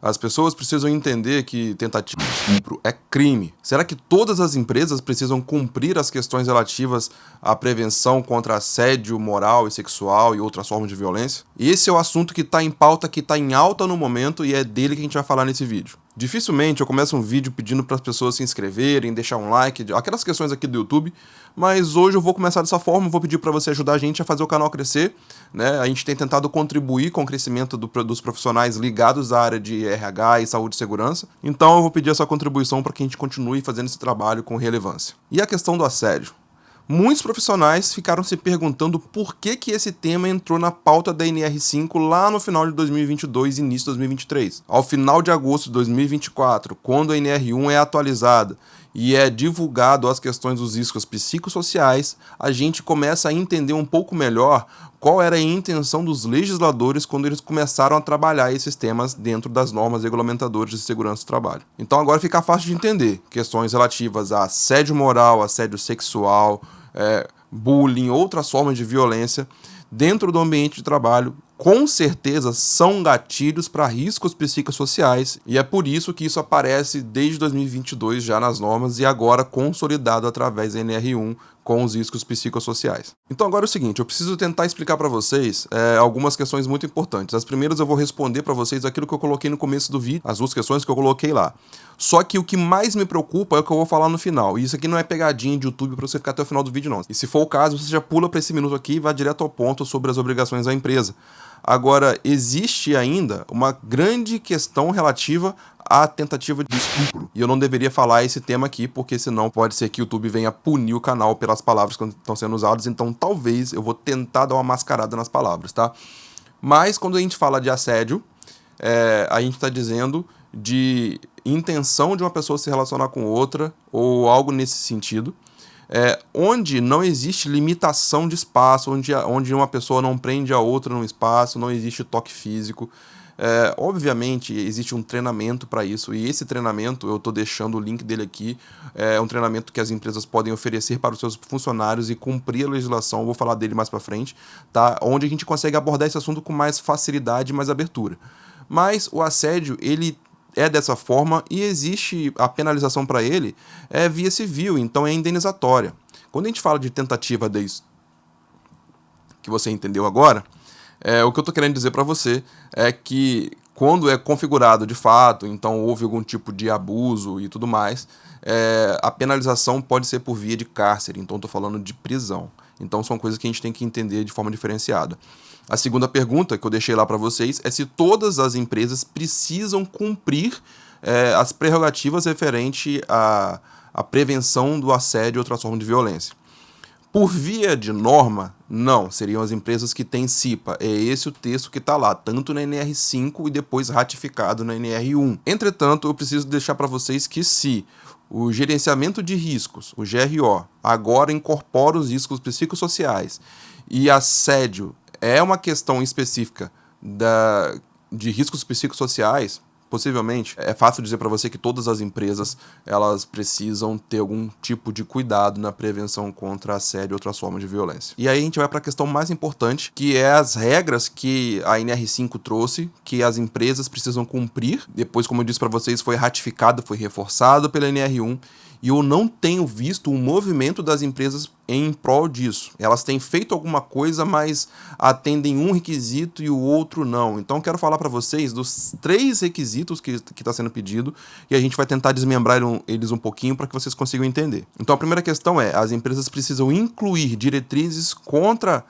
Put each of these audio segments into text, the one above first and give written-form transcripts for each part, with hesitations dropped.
As pessoas precisam entender que tentativa de estupro é crime. Será que todas as empresas precisam cumprir as questões relativas à prevenção contra assédio moral e sexual e outras formas de violência? Esse é o assunto que está em pauta, que está em alta no momento e é dele que a gente vai falar nesse vídeo. Dificilmente eu começo um vídeo pedindo para as pessoas se inscreverem, deixar um like, aquelas questões aqui do YouTube, mas hoje eu vou começar dessa forma, vou pedir para você ajudar a gente a fazer o canal crescer, né? A gente tem tentado contribuir com o crescimento dos profissionais ligados à área de RH e saúde e segurança, então eu vou pedir essa contribuição para que a gente continue fazendo esse trabalho com relevância. E a questão do assédio? Muitos profissionais ficaram se perguntando por que esse tema entrou na pauta da NR5 lá no final de 2022 e início de 2023. Ao final de agosto de 2024, quando a NR1 é atualizada e é divulgado as questões dos riscos psicossociais, a gente começa a entender um pouco melhor qual era a intenção dos legisladores quando eles começaram a trabalhar esses temas dentro das normas regulamentadoras de segurança do trabalho. Então agora fica fácil de entender questões relativas a assédio moral, assédio sexual, bullying, outras formas de violência dentro do ambiente de trabalho, com certeza são gatilhos para riscos psicossociais, e é por isso que isso aparece desde 2022 já nas normas e agora consolidado através da NR1 com os riscos psicossociais. Então agora é o seguinte, eu preciso tentar explicar para vocês algumas questões muito importantes. As primeiras eu vou responder para vocês aquilo que eu coloquei no começo do vídeo, as duas questões que eu coloquei lá. Só que o que mais me preocupa é o que eu vou falar no final, e isso aqui não é pegadinha de YouTube para você ficar até o final do vídeo não. E se for o caso, você já pula para esse minuto aqui e vai direto ao ponto sobre as obrigações da empresa. Agora, existe ainda uma grande questão relativa à tentativa de estupro. E eu não deveria falar esse tema aqui, porque senão pode ser que o YouTube venha punir o canal pelas palavras que estão sendo usadas, então talvez eu vou tentar dar uma mascarada nas palavras, tá? Mas quando a gente fala de assédio, a gente está dizendo de intenção de uma pessoa se relacionar com outra, ou algo nesse sentido, onde não existe limitação de espaço, onde uma pessoa não prende a outra num espaço, não existe toque físico. Obviamente existe um treinamento para isso, e esse treinamento, eu estou deixando o link dele aqui, é um treinamento que as empresas podem oferecer para os seus funcionários e cumprir a legislação, eu vou falar dele mais para frente, tá? Onde a gente consegue abordar esse assunto com mais facilidade e mais abertura. Mas o assédio, ele é dessa forma e existe a penalização para ele via civil, então é indenizatória. Quando a gente fala de tentativa de estupro, que você entendeu agora, o que eu estou querendo dizer para você é que quando é configurado de fato, então houve algum tipo de abuso e tudo mais, a penalização pode ser por via de cárcere, então estou falando de prisão. Então são coisas que a gente tem que entender de forma diferenciada. A segunda pergunta que eu deixei lá para vocês é se todas as empresas precisam cumprir as prerrogativas referentes à prevenção do assédio e outras formas de violência. Por via de norma, não, seriam as empresas que têm CIPA. É esse o texto que está lá, tanto na NR5 e depois ratificado na NR1. Entretanto, eu preciso deixar para vocês que se o gerenciamento de riscos, o GRO, agora incorpora os riscos psicossociais e assédio é uma questão específica de riscos psicossociais, possivelmente, é fácil dizer para você que todas as empresas elas precisam ter algum tipo de cuidado na prevenção contra assédio e outras formas de violência. E aí a gente vai para a questão mais importante, que é as regras que a NR5 trouxe, que as empresas precisam cumprir. Depois, como eu disse para vocês, foi ratificado, foi reforçado pela NR1, e eu não tenho visto um movimento das empresas em prol disso. Elas têm feito alguma coisa, mas atendem um requisito e o outro não. Então quero falar para vocês dos 3 requisitos que está sendo pedido, e a gente vai tentar desmembrar eles um pouquinho para que vocês consigam entender. Então a primeira questão as empresas precisam incluir diretrizes contra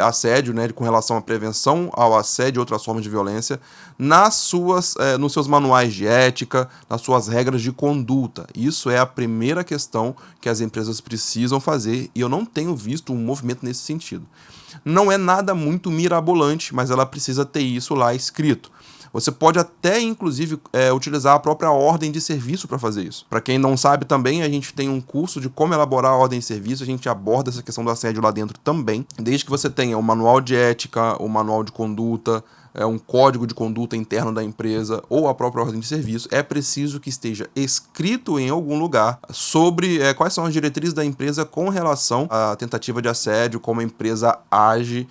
assédio, né, com relação à prevenção ao assédio e outras formas de violência, nos seus manuais de ética, nas suas regras de conduta. Isso é a primeira questão que as empresas precisam fazer, e eu não tenho visto um movimento nesse sentido. Não é nada muito mirabolante, mas ela precisa ter isso lá escrito. Você pode até, inclusive, utilizar a própria ordem de serviço para fazer isso. Para quem não sabe também, a gente tem um curso de como elaborar a ordem de serviço, a gente aborda essa questão do assédio lá dentro também, desde que você tenha o manual de ética, o manual de conduta, um código de conduta interno da empresa ou a própria ordem de serviço, é preciso que esteja escrito em algum lugar sobre quais são as diretrizes da empresa com relação à tentativa de assédio, como a empresa age,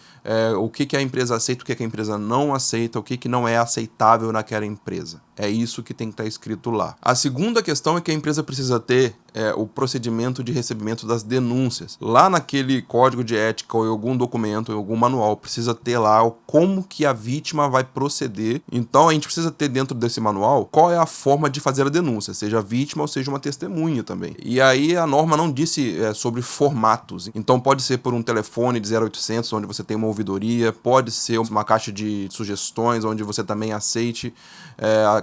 o que a empresa aceita, o que a empresa não aceita, o que não é aceitável naquela empresa. É isso que tem que estar escrito lá. A segunda questão é que a empresa precisa ter o procedimento de recebimento das denúncias. Lá naquele código de ética ou em algum documento, em algum manual, precisa ter lá como que a vítima vai proceder. Então a gente precisa ter dentro desse manual qual é a forma de fazer a denúncia, seja vítima ou seja uma testemunha também. E aí a norma não disse sobre formatos. Então pode ser por um telefone de 0800, onde você tem uma ouvidoria, pode ser uma caixa de sugestões, onde você também aceite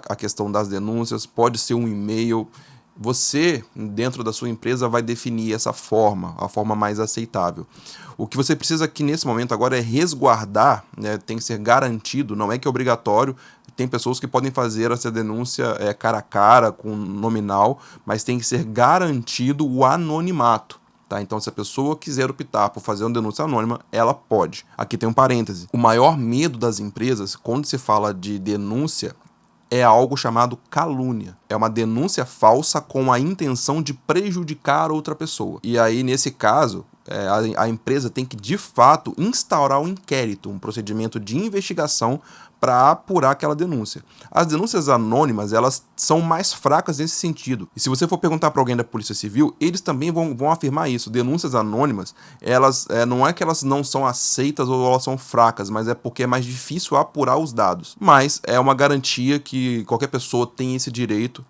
a questão das denúncias, pode ser um e-mail. Você, dentro da sua empresa, vai definir essa forma, a forma mais aceitável. O que você precisa aqui nesse momento agora é resguardar, tem que ser garantido, não é que é obrigatório. Tem pessoas que podem fazer essa denúncia cara a cara, com nominal, mas tem que ser garantido o anonimato. Tá? Então, se a pessoa quiser optar por fazer uma denúncia anônima, ela pode. Aqui tem um parêntese. O maior medo das empresas, quando se fala de denúncia, é algo chamado calúnia. É uma denúncia falsa com a intenção de prejudicar outra pessoa. E aí, nesse caso, a empresa tem que, de fato, instaurar um inquérito, um procedimento de investigação para apurar aquela denúncia. As denúncias anônimas, elas são mais fracas nesse sentido. E se você for perguntar para alguém da Polícia Civil, eles também vão afirmar isso. Denúncias anônimas, elas não é que elas não são aceitas ou elas são fracas, mas é porque é mais difícil apurar os dados. Mas é uma garantia que qualquer pessoa tem esse direito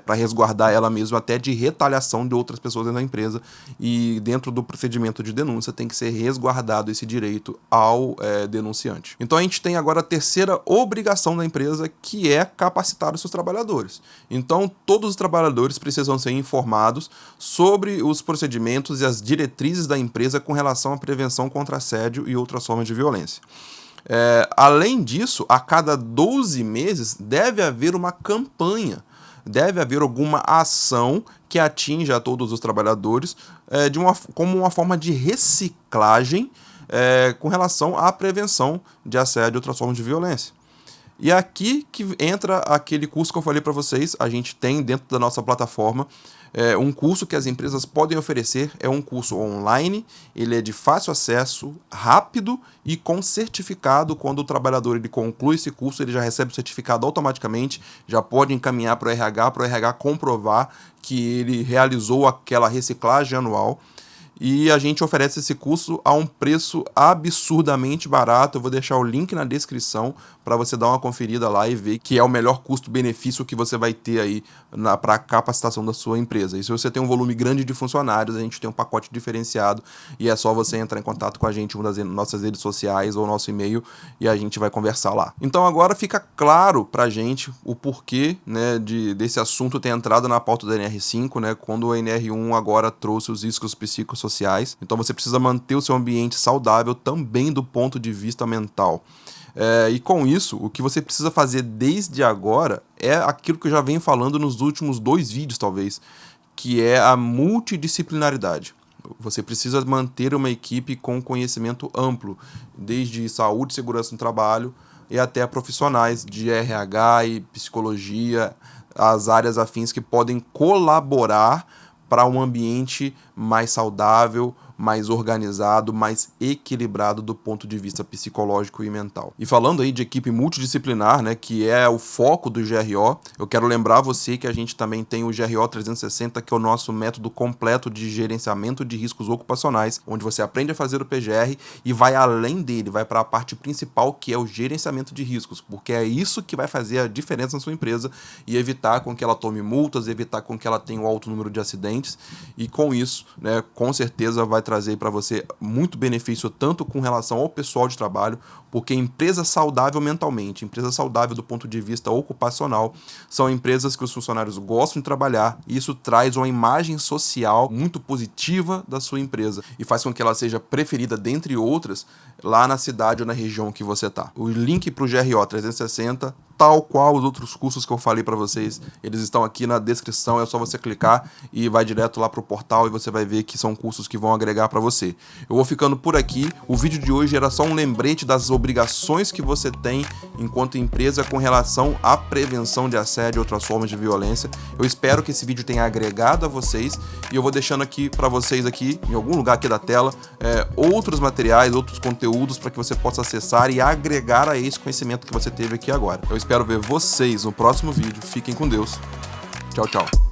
para resguardar ela mesma até de retaliação de outras pessoas dentro da empresa, e dentro do procedimento de denúncia tem que ser resguardado esse direito ao denunciante. Então a gente tem agora a terceira obrigação da empresa, que é capacitar os seus trabalhadores. Então todos os trabalhadores precisam ser informados sobre os procedimentos e as diretrizes da empresa com relação à prevenção contra assédio e outras formas de violência. Além disso, a cada 12 meses deve haver uma campanha, deve haver alguma ação que atinja a todos os trabalhadores como uma forma de reciclagem com relação à prevenção de assédio e outras formas de violência. E aqui que entra aquele curso que eu falei para vocês. A gente tem dentro da nossa plataforma um curso que as empresas podem oferecer. É um curso online, ele é de fácil acesso, rápido e com certificado. Quando o trabalhador ele conclui esse curso, ele já recebe o certificado automaticamente, já pode encaminhar para o RH comprovar que ele realizou aquela reciclagem anual. E a gente oferece esse curso a um preço absurdamente barato. Eu vou deixar o link na descrição para você dar uma conferida lá e ver que é o melhor custo-benefício que você vai ter aí para a capacitação da sua empresa. E se você tem um volume grande de funcionários, a gente tem um pacote diferenciado e é só você entrar em contato com a gente, uma das nossas redes sociais ou nosso e-mail, e a gente vai conversar lá. Então agora fica claro para a gente o porquê, desse assunto ter entrado na pauta da NR5, quando a NR1 agora trouxe os riscos psicossociais. Então você precisa manter o seu ambiente saudável também do ponto de vista mental. E com isso, o que você precisa fazer desde agora é aquilo que eu já venho falando nos últimos 2 vídeos, talvez, que é a multidisciplinaridade. Você precisa manter uma equipe com conhecimento amplo, desde saúde e segurança no trabalho e até profissionais de RH e psicologia, as áreas afins que podem colaborar para um ambiente mais saudável, mais organizado, mais equilibrado do ponto de vista psicológico e mental. E falando aí de equipe multidisciplinar, que é o foco do GRO, eu quero lembrar você que a gente também tem o GRO 360, que é o nosso método completo de gerenciamento de riscos ocupacionais, onde você aprende a fazer o PGR e vai além dele, vai para a parte principal, que é o gerenciamento de riscos, porque é isso que vai fazer a diferença na sua empresa e evitar com que ela tome multas, evitar com que ela tenha um alto número de acidentes, e com isso, com certeza vai trazer para você muito benefício, tanto com relação ao pessoal de trabalho, porque empresa saudável mentalmente, empresa saudável do ponto de vista ocupacional, são empresas que os funcionários gostam de trabalhar, e isso traz uma imagem social muito positiva da sua empresa e faz com que ela seja preferida, dentre outras, lá na cidade ou na região que você está. O link para o GRO 360 tal qual os outros cursos que eu falei para vocês. Eles estão aqui na descrição, é só você clicar e vai direto lá pro portal e você vai ver que são cursos que vão agregar para você. Eu vou ficando por aqui. O vídeo de hoje era só um lembrete das obrigações que você tem enquanto empresa com relação à prevenção de assédio e outras formas de violência. Eu espero que esse vídeo tenha agregado a vocês e eu vou deixando aqui para vocês aqui, em algum lugar aqui da tela, outros materiais, outros conteúdos para que você possa acessar e agregar a esse conhecimento que você teve aqui agora. Eu espero ver vocês no próximo vídeo. Fiquem com Deus. Tchau, tchau.